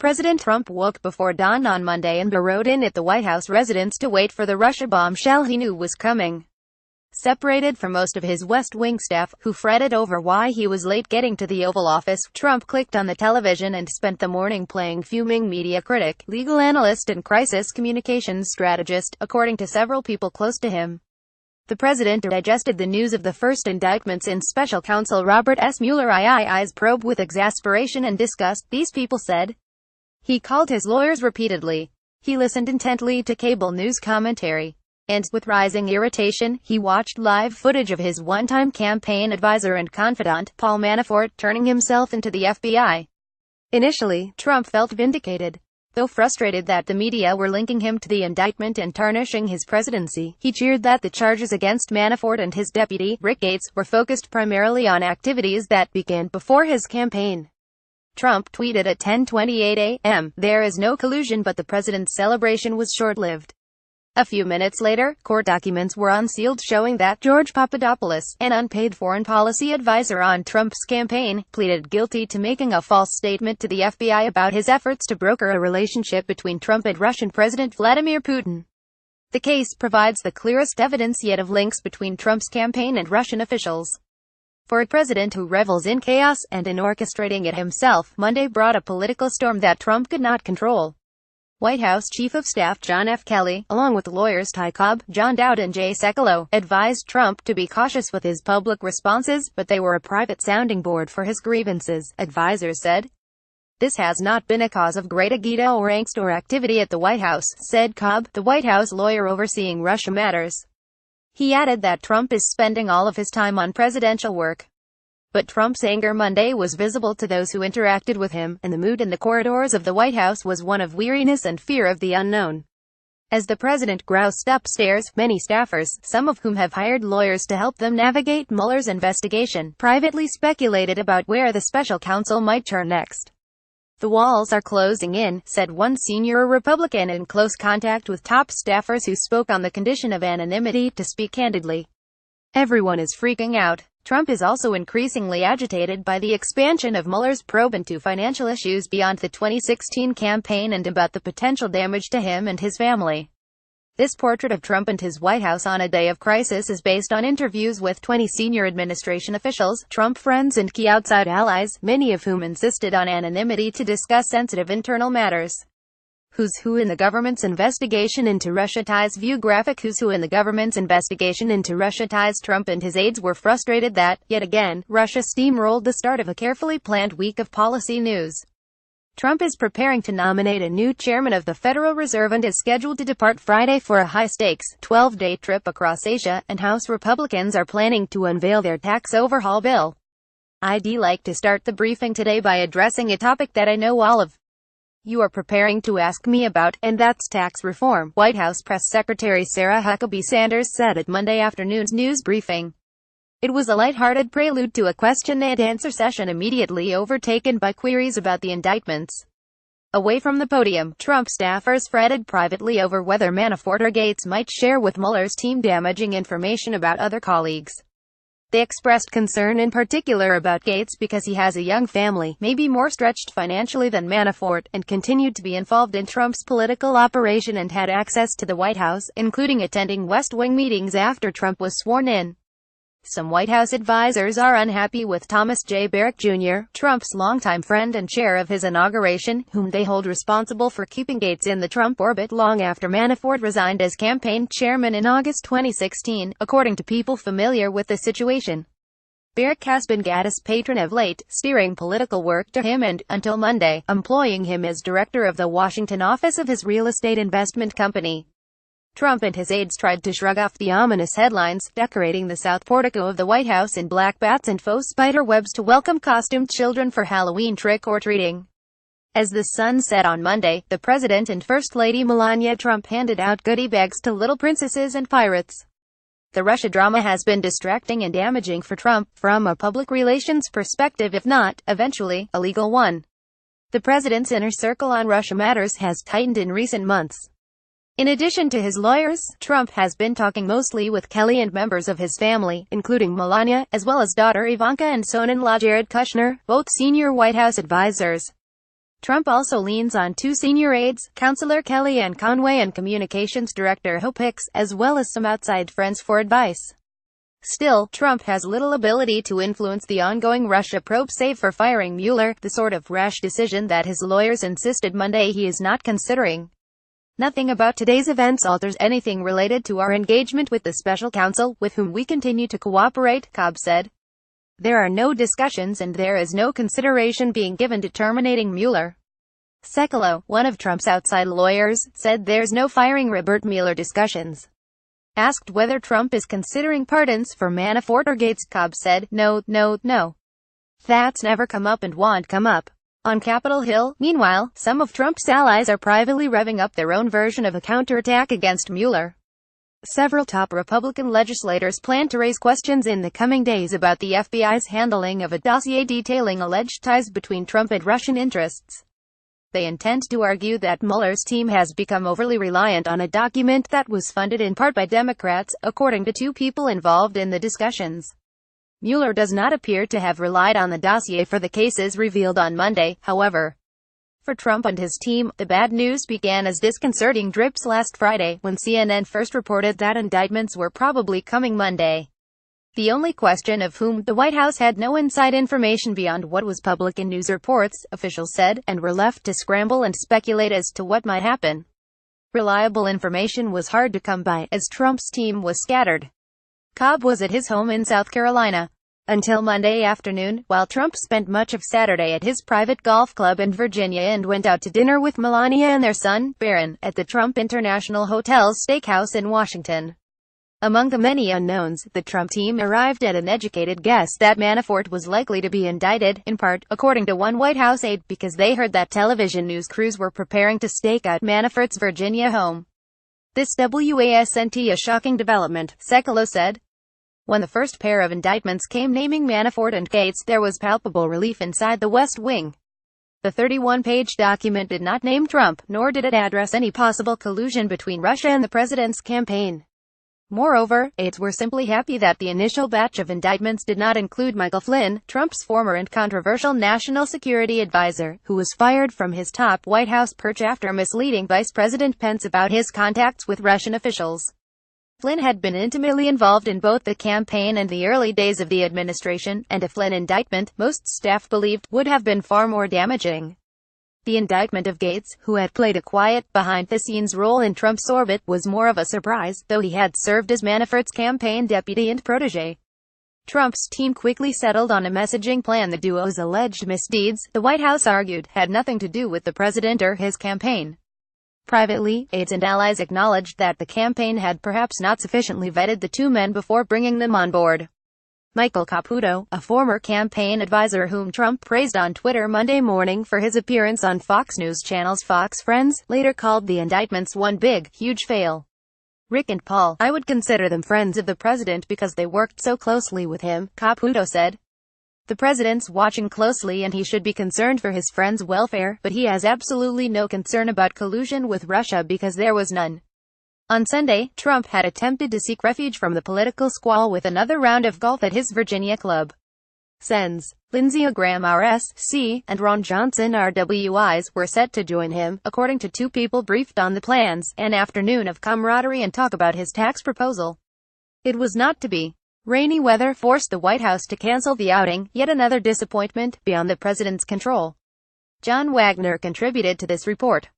President Trump woke before dawn on Monday and burrowed in at the White House residence to wait for the Russia bombshell he knew was coming. Separated from most of his West Wing staff, who fretted over why he was late getting to the Oval Office, Trump clicked on the television and spent the morning playing fuming media critic, legal analyst and crisis communications strategist, according to several people close to him. The president digested the news of the first indictments in special counsel Robert S. Mueller's probe with exasperation and disgust, these people said. He called his lawyers repeatedly. He listened intently to cable news commentary. And, with rising irritation, he watched live footage of his one-time campaign advisor and confidant, Paul Manafort, turning himself into the FBI. Initially, Trump felt vindicated. Though frustrated that the media were linking him to the indictment and tarnishing his presidency, he cheered that the charges against Manafort and his deputy, Rick Gates, were focused primarily on activities that began before his campaign. Trump tweeted at 10:28 a.m., "There is no collusion, but the president's celebration was short-lived." A few minutes later, court documents were unsealed showing that George Papadopoulos, an unpaid foreign policy advisor on Trump's campaign, pleaded guilty to making a false statement to the FBI about his efforts to broker a relationship between Trump and Russian President Vladimir Putin. The case provides the clearest evidence yet of links between Trump's campaign and Russian officials. For a president who revels in chaos, and in orchestrating it himself, Monday brought a political storm that Trump could not control. White House Chief of Staff John F. Kelly, along with lawyers Ty Cobb, John Dowd and Jay Sekulow, advised Trump to be cautious with his public responses, but they were a private sounding board for his grievances, advisors said. This has not been a cause of great agita or angst or activity at the White House, said Cobb, the White House lawyer overseeing Russia matters. He added that Trump is spending all of his time on presidential work. But Trump's anger Monday was visible to those who interacted with him, and the mood in the corridors of the White House was one of weariness and fear of the unknown. As the president groused upstairs, many staffers, some of whom have hired lawyers to help them navigate Mueller's investigation, privately speculated about where the special counsel might turn next. "The walls are closing in," said one senior Republican in close contact with top staffers who spoke on the condition of anonymity to speak candidly. "Everyone is freaking out." Trump is also increasingly agitated by the expansion of Mueller's probe into financial issues beyond the 2016 campaign and about the potential damage to him and his family. This portrait of Trump and his White House on a day of crisis is based on interviews with 20 senior administration officials, Trump friends and key outside allies, many of whom insisted on anonymity to discuss sensitive internal matters. Who's Who in the Government's Investigation into Russia Ties View graphic. Who's Who in the Government's Investigation into Russia Ties. Trump and his aides were frustrated that, yet again, Russia steamrolled the start of a carefully planned week of policy news. Trump is preparing to nominate a new chairman of the Federal Reserve and is scheduled to depart Friday for a high-stakes, 12-day trip across Asia, and House Republicans are planning to unveil their tax overhaul bill. I'd like to start the briefing today by addressing a topic that I know all of you are preparing to ask me about, and that's tax reform, White House Press Secretary Sarah Huckabee Sanders said at Monday afternoon's news briefing. It was a light-hearted prelude to a question-and-answer session immediately overtaken by queries about the indictments. Away from the podium, Trump staffers fretted privately over whether Manafort or Gates might share with Mueller's team damaging information about other colleagues. They expressed concern in particular about Gates because he has a young family, maybe more stretched financially than Manafort, and continued to be involved in Trump's political operation and had access to the White House, including attending West Wing meetings after Trump was sworn in. Some White House advisors are unhappy with Thomas J. Barrack Jr., Trump's longtime friend and chair of his inauguration, whom they hold responsible for keeping Gates in the Trump orbit long after Manafort resigned as campaign chairman in August 2016, according to people familiar with the situation. Barrack has been Gates' patron of late, steering political work to him and, until Monday, employing him as director of the Washington office of his real estate investment company. Trump and his aides tried to shrug off the ominous headlines, decorating the south portico of the White House in black bats and faux spider webs to welcome costumed children for Halloween trick-or-treating. As the sun set on Monday, the President and First Lady Melania Trump handed out goodie bags to little princesses and pirates. The Russia drama has been distracting and damaging for Trump, from a public relations perspective if not, eventually, a legal one. The president's inner circle on Russia matters has tightened in recent months. In addition to his lawyers, Trump has been talking mostly with Kelly and members of his family, including Melania, as well as daughter Ivanka and son-in-law Jared Kushner, both senior White House advisors. Trump also leans on two senior aides, Counselor Kellyanne Conway and Communications Director Hope Hicks, as well as some outside friends for advice. Still, Trump has little ability to influence the ongoing Russia probe save for firing Mueller, the sort of rash decision that his lawyers insisted Monday he is not considering. Nothing about today's events alters anything related to our engagement with the special counsel, with whom we continue to cooperate, Cobb said. There are no discussions and there is no consideration being given to terminating Mueller. Sekulow, one of Trump's outside lawyers, said there's no firing Robert Mueller discussions. Asked whether Trump is considering pardons for Manafort or Gates, Cobb said, No. That's never come up and won't come up. On Capitol Hill, meanwhile, some of Trump's allies are privately revving up their own version of a counterattack against Mueller. Several top Republican legislators plan to raise questions in the coming days about the FBI's handling of a dossier detailing alleged ties between Trump and Russian interests. They intend to argue that Mueller's team has become overly reliant on a document that was funded in part by Democrats, according to two people involved in the discussions. Mueller does not appear to have relied on the dossier for the cases revealed on Monday, however. For Trump and his team, the bad news began as disconcerting drips last Friday, when CNN first reported that indictments were probably coming Monday. The only question of whom, the White House had no inside information beyond what was public in news reports, officials said, and were left to scramble and speculate as to what might happen. Reliable information was hard to come by, as Trump's team was scattered. Cobb was at his home in South Carolina until Monday afternoon, while Trump spent much of Saturday at his private golf club in Virginia and went out to dinner with Melania and their son, Barron, at the Trump International Hotel's steakhouse in Washington. Among the many unknowns, the Trump team arrived at an educated guess that Manafort was likely to be indicted, in part, according to one White House aide, because they heard that television news crews were preparing to stake out Manafort's Virginia home. This wasn't a shocking development, Sekulow said. When the first pair of indictments came naming Manafort and Gates, there was palpable relief inside the West Wing. The 31-page document did not name Trump, nor did it address any possible collusion between Russia and the president's campaign. Moreover, aides were simply happy that the initial batch of indictments did not include Michael Flynn, Trump's former and controversial national security advisor, who was fired from his top White House perch after misleading Vice President Pence about his contacts with Russian officials. Flynn had been intimately involved in both the campaign and the early days of the administration, and a Flynn indictment, most staff believed, would have been far more damaging. The indictment of Gates, who had played a quiet, behind-the-scenes role in Trump's orbit, was more of a surprise, though he had served as Manafort's campaign deputy and protege. Trump's team quickly settled on a messaging plan the duo's alleged misdeeds, the White House argued, had nothing to do with the president or his campaign. Privately, aides and allies acknowledged that the campaign had perhaps not sufficiently vetted the two men before bringing them on board. Michael Caputo, a former campaign advisor whom Trump praised on Twitter Monday morning for his appearance on Fox News Channel's Fox Friends, later called the indictments one big, huge fail. Rick and Paul, I would consider them friends of the president because they worked so closely with him, Caputo said. The president's watching closely and he should be concerned for his friends' welfare, but he has absolutely no concern about collusion with Russia because there was none. On Sunday, Trump had attempted to seek refuge from the political squall with another round of golf at his Virginia club. Sens. Lindsey Graham RSC, and Ron Johnson RWIs were set to join him, according to two people briefed on the plans, an afternoon of camaraderie and talk about his tax proposal. It was not to be. Rainy weather forced the White House to cancel the outing, yet another disappointment, beyond the president's control. John Wagner contributed to this report.